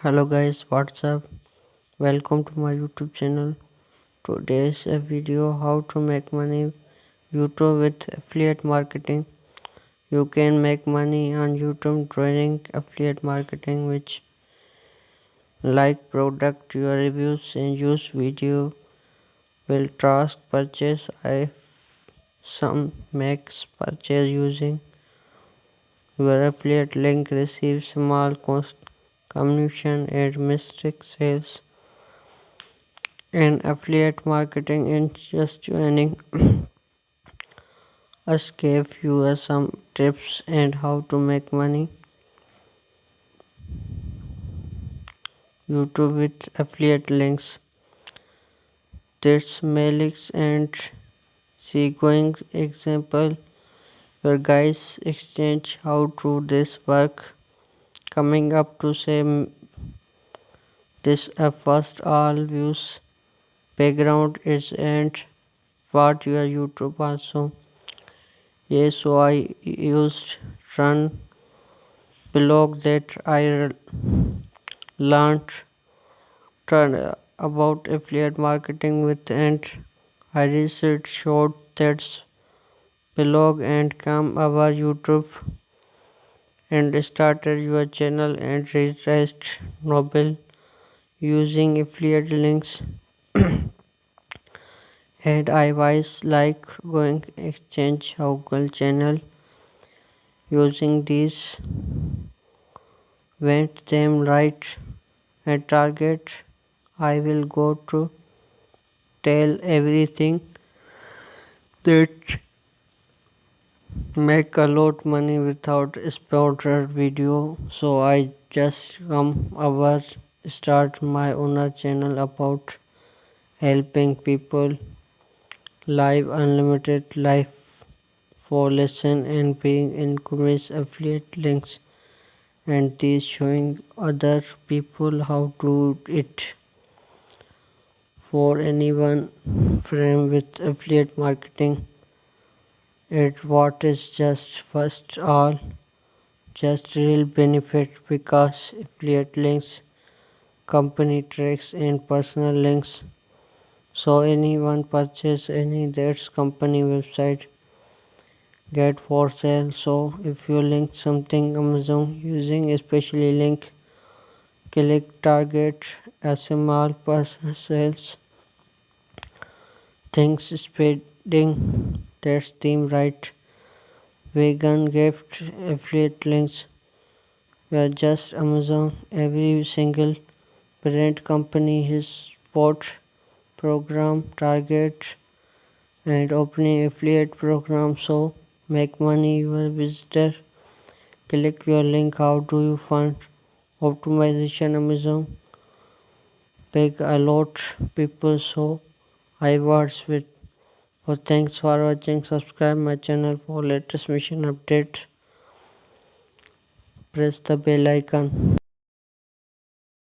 Hello guys, what's up? Welcome to my YouTube channel. Today's a video how to make money YouTube with affiliate marketing. You can make money on YouTube doing affiliate marketing, which like product your reviews and use video will task purchase. I some makes purchase using your affiliate link receives small cost commission and mystic sales and affiliate marketing and just joining us gave you some tips and how to make money YouTube with affiliate links. That's Malik's and sequence example where guys exchange how to this work coming up to say this first all views background is and what your YouTube also. Yes, so I used run blog that I learned about affiliate marketing with and I researched short that's blog and come over YouTube and started your channel and researched Nobel using affiliate links and I was like going exchange Google channel using these went them right and target I will go to tell everything that make a lot money without sponsored video, so I just come over start my own channel about helping people live unlimited life for lesson and being encourage affiliate links and these showing other people how to do it for anyone frame with affiliate marketing. It what is just first all just real benefit because affiliate links company tracks and personal links so anyone purchase any that's company website get for sale. So if you link something Amazon using especially link click target small person sales things spreading that's theme right. Vegan gift affiliate links were just Amazon. Every single parent company his sport program target and opening affiliate program so make money your visitor click your link. How do you fund optimization Amazon big a lot people so I words with. So thanks for watching. Subscribe my channel for latest mission update. Press the bell icon.